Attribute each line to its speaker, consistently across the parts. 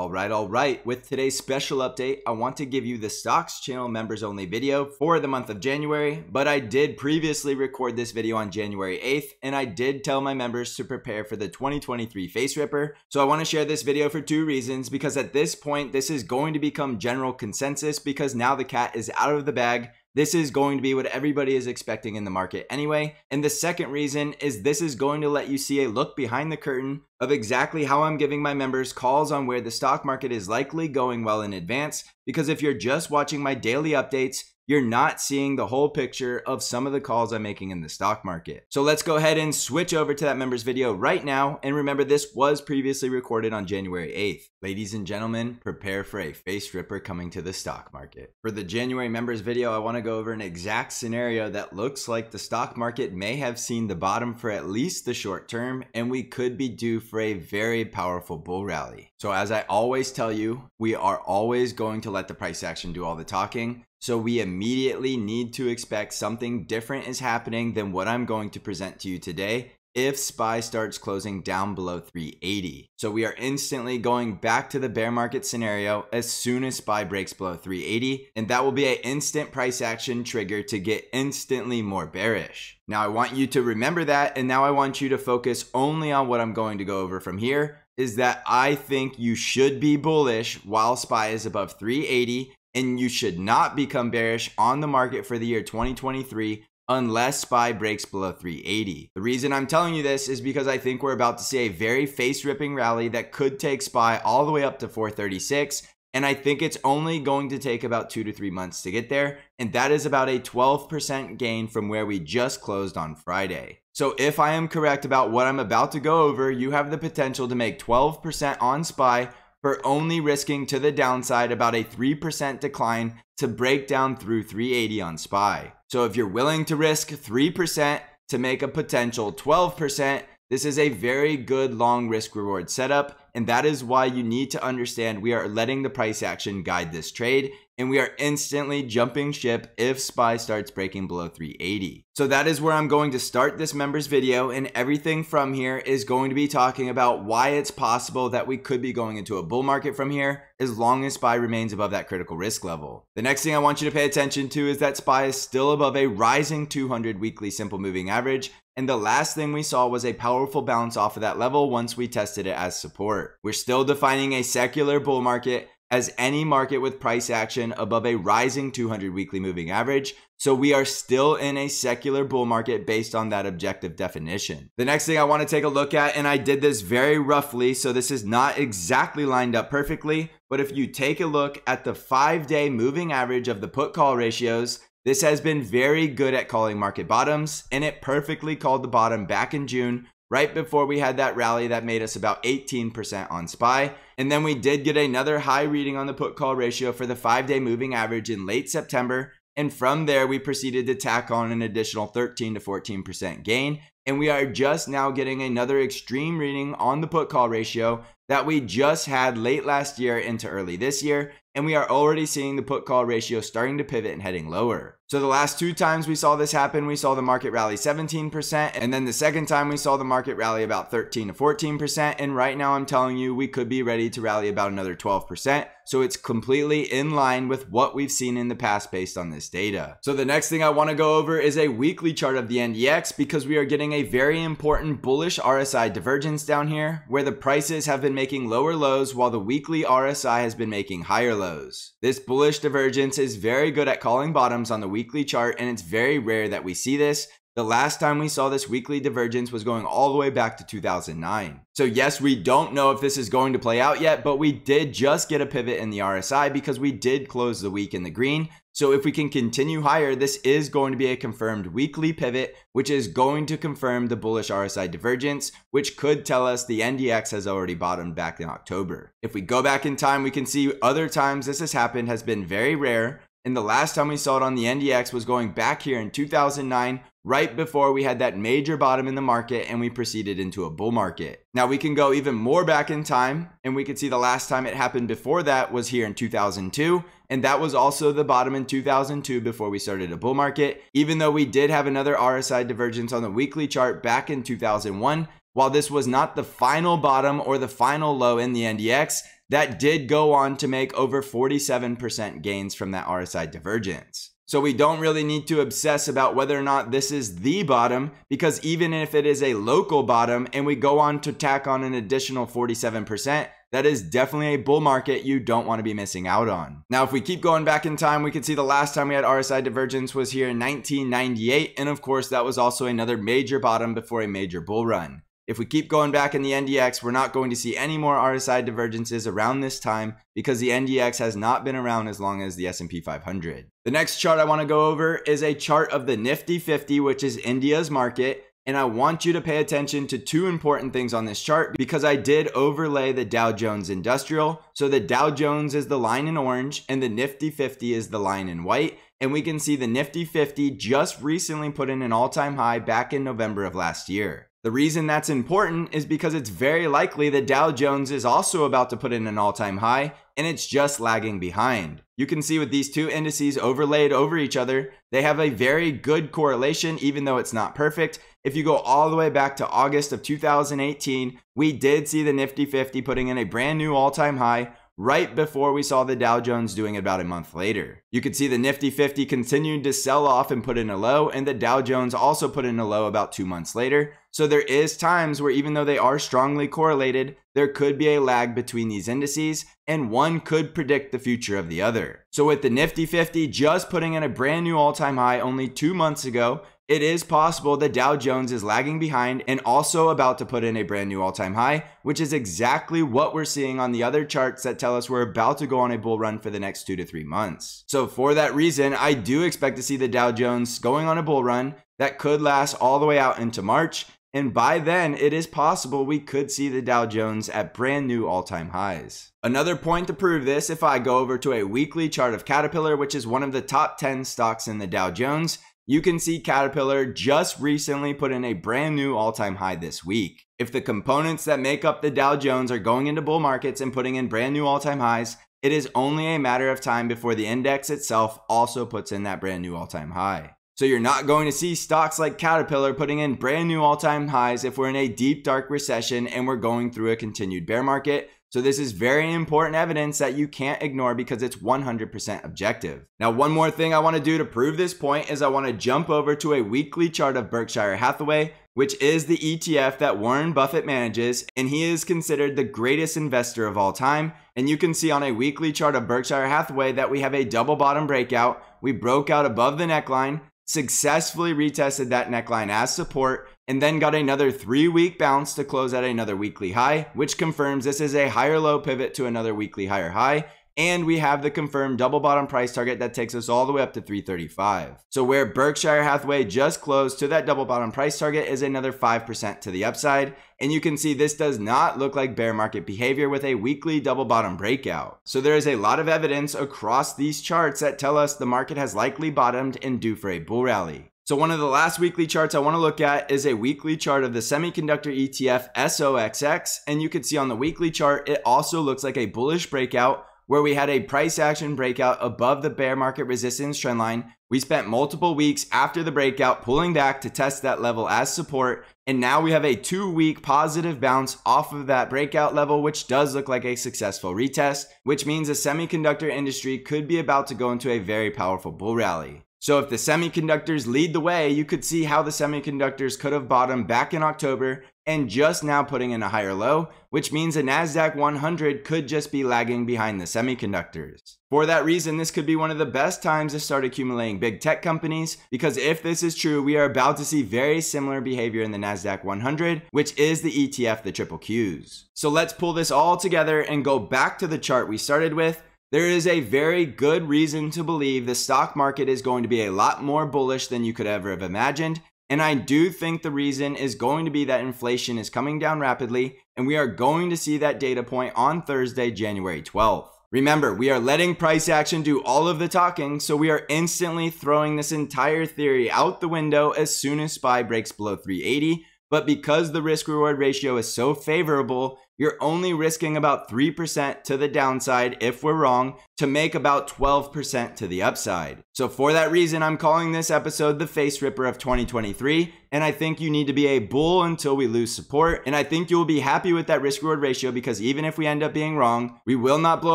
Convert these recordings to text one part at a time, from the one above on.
Speaker 1: All right. With today's special update, I want to give you the Stocks channel members only video for the month of January, but I did previously record this video on January 8th, and I did tell my members to prepare for the 2023 Face Ripper. So I want to share this video for two reasons, because at this point, this is going to become general consensus because now the cat is out of the bag. This is going to be what everybody is expecting in the market anyway. And the second reason is this is going to let you see a look behind the curtain of exactly how I'm giving my members calls on where the stock market is likely going well in advance. Because if you're just watching my daily updates, you're not seeing the whole picture of some of the calls I'm making in the stock market. So let's go ahead and switch over to that members video right now. And remember, this was previously recorded on January 8th. Ladies and gentlemen, prepare for a face ripper coming to the stock market. For the January members video, I want to go over an exact scenario that looks like the stock market may have seen the bottom for at least the short term, and we could be due for a very powerful bull rally. So as I always tell you, we are always going to let the price action do all the talking. So we immediately need to expect something different is happening than what I'm going to present to you today if SPY starts closing down below 380. So we are instantly going back to the bear market scenario as soon as SPY breaks below 380, and that will be an instant price action trigger to get instantly more bearish. Now I want you to remember that, and now I want you to focus only on what I'm going to go over from here, is that I think you should be bullish while SPY is above 380, and you should not become bearish on the market for the year 2023 unless SPY breaks below 380. The reason I'm telling you this is because I think we're about to see a very face-ripping rally that could take SPY all the way up to 436, and I think it's only going to take about 2 to 3 months to get there, and that is about a 12% gain from where we just closed on Friday. So if I am correct about what I'm about to go over, you have the potential to make 12% on SPY for only risking to the downside about a 3% decline to break down through 380 on SPY. So if you're willing to risk 3% to make a potential 12%, this is a very good long risk reward setup, and that is why you need to understand we are letting the price action guide this trade, and we are instantly jumping ship if SPY starts breaking below 380. So that is where I'm going to start this members video, and everything from here is going to be talking about why it's possible that we could be going into a bull market from here as long as SPY remains above that critical risk level. The next thing I want you to pay attention to is that SPY is still above a rising 200 weekly simple moving average, and the last thing we saw was a powerful bounce off of that level once we tested it as support. We're still defining a secular bull market as any market with price action above a rising 200 weekly moving average. So we are still in a secular bull market based on that objective definition. The next thing I want to take a look at, and I did this very roughly, so this is not exactly lined up perfectly, but if you take a look at the 5-day moving average of the put call ratios, this has been very good at calling market bottoms, and it perfectly called the bottom back in June, right before we had that rally that made us about 18% on SPY. And then we did get another high reading on the put call ratio for the 5-day moving average in late September. And from there, we proceeded to tack on an additional 13 to 14% gain. And we are just now getting another extreme reading on the put call ratio that we just had late last year into early this year. And we are already seeing the put call ratio starting to pivot and heading lower. So the last two times we saw this happen, we saw the market rally 17%, and then the second time we saw the market rally about 13 to 14%, and right now I'm telling you we could be ready to rally about another 12%, so it's completely in line with what we've seen in the past based on this data. So the next thing I want to go over is a weekly chart of the NDX, because we are getting a very important bullish RSI divergence down here, where the prices have been making lower lows while the weekly RSI has been making higher lows. This bullish divergence is very good at calling bottoms on the weekly chart, and it's very rare that we see this. The last time we saw this weekly divergence was going all the way back to 2009. So yes, we don't know if this is going to play out yet, but we did just get a pivot in the RSI because we did close the week in the green. So if we can continue higher, this is going to be a confirmed weekly pivot, which is going to confirm the bullish RSI divergence, which could tell us the NDX has already bottomed back in October. If we go back in time, we can see other times this has happened has been very rare. And the last time we saw it on the NDX was going back here in 2009, right before we had that major bottom in the market and we proceeded into a bull market. Now we can go even more back in time, and we can see the last time it happened before that was here in 2002. And that was also the bottom in 2002 before we started a bull market, even though we did have another RSI divergence on the weekly chart back in 2001. While this was not the final bottom or the final low in the NDX, that did go on to make over 47% gains from that RSI divergence. So we don't really need to obsess about whether or not this is the bottom, because even if it is a local bottom and we go on to tack on an additional 47%, that is definitely a bull market you don't want to be missing out on. Now, if we keep going back in time, we can see the last time we had RSI divergence was here in 1998. And of course, that was also another major bottom before a major bull run. If we keep going back in the NDX, we're not going to see any more RSI divergences around this time because the NDX has not been around as long as the S&P 500. The next chart I want to go over is a chart of the Nifty 50, which is India's market. And I want you to pay attention to two important things on this chart because I did overlay the Dow Jones Industrial. So the Dow Jones is the line in orange and the Nifty 50 is the line in white. And we can see the Nifty 50 just recently put in an all-time high back in November of last year. The reason that's important is because it's very likely the Dow Jones is also about to put in an all-time high and it's just lagging behind. You can see with these two indices overlaid over each other, they have a very good correlation even though it's not perfect. If you go all the way back to August of 2018, we did see the Nifty 50 putting in a brand new all-time high right before we saw the Dow Jones doing it about a month later. You could see the Nifty 50 continued to sell off and put in a low, and the Dow Jones also put in a low about 2 months later. So there is times where even though they are strongly correlated, there could be a lag between these indices, and one could predict the future of the other. So with the Nifty 50 just putting in a brand new all-time high only 2 months ago, it is possible the Dow Jones is lagging behind and also about to put in a brand new all-time high, which is exactly what we're seeing on the other charts that tell us we're about to go on a bull run for the next 2 to 3 months. So for that reason, I do expect to see the Dow Jones going on a bull run that could last all the way out into March. And by then, it is possible we could see the Dow Jones at brand new all-time highs. Another point to prove this, if I go over to a weekly chart of Caterpillar, which is one of the top 10 stocks in the Dow Jones, you can see Caterpillar just recently put in a brand new all-time high this week. If the components that make up the Dow Jones are going into bull markets and putting in brand new all-time highs, it is only a matter of time before the index itself also puts in that brand new all-time high. So you're not going to see stocks like Caterpillar putting in brand new all-time highs if we're in a deep, dark recession and we're going through a continued bear market. So this is very important evidence that you can't ignore because it's 100% objective. Now, one more thing I want to do to prove this point is I want to jump over to a weekly chart of Berkshire Hathaway, which is the ETF that Warren Buffett manages, and he is considered the greatest investor of all time. And you can see on a weekly chart of Berkshire Hathaway that we have a double bottom breakout. We broke out above the neckline, successfully retested that neckline as support, and then got another 3-week bounce to close at another weekly high, which confirms this is a higher low pivot to another weekly higher high. And we have the confirmed double bottom price target that takes us all the way up to 335. So where Berkshire Hathaway just closed to that double bottom price target is another 5% to the upside. And you can see this does not look like bear market behavior with a weekly double bottom breakout. So there is a lot of evidence across these charts that tell us the market has likely bottomed and due for a bull rally. So one of the last weekly charts I want to look at is a weekly chart of the semiconductor ETF SOXX. And you can see on the weekly chart, it also looks like a bullish breakout where we had a price action breakout above the bear market resistance trend line. We spent multiple weeks after the breakout pulling back to test that level as support. And now we have a 2-week positive bounce off of that breakout level, which does look like a successful retest, which means the semiconductor industry could be about to go into a very powerful bull rally. So if the semiconductors lead the way, you could see how the semiconductors could have bottomed back in October and just now putting in a higher low, which means the NASDAQ 100 could just be lagging behind the semiconductors. For that reason, this could be one of the best times to start accumulating big tech companies, because if this is true, we are about to see very similar behavior in the NASDAQ 100, which is the ETF, the triple Qs. So let's pull this all together and go back to the chart we started with. There is a very good reason to believe the stock market is going to be a lot more bullish than you could ever have imagined. And I do think the reason is going to be that inflation is coming down rapidly, and we are going to see that data point on Thursday, January 12th. Remember, we are letting price action do all of the talking, so we are instantly throwing this entire theory out the window as soon as SPY breaks below 380. But because the risk-reward ratio is so favorable, You're only risking about 3% to the downside if we're wrong to make about 12% to the upside. So for that reason, I'm calling this episode the face ripper of 2023, and I think you need to be a bull until we lose support, and I think you'll be happy with that risk reward ratio because even if we end up being wrong, we will not blow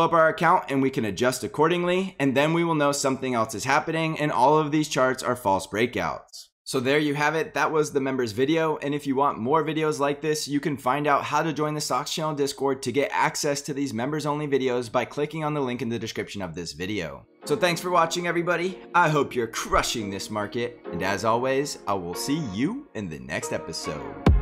Speaker 1: up our account and we can adjust accordingly, and then we will know something else is happening and all of these charts are false breakouts. So there you have it. That was the members video. And if you want more videos like this, you can find out how to join the Stocks Channel Discord to get access to these members only videos by clicking on the link in the description of this video. So thanks for watching, everybody. I hope you're crushing this market. And as always, I will see you in the next episode.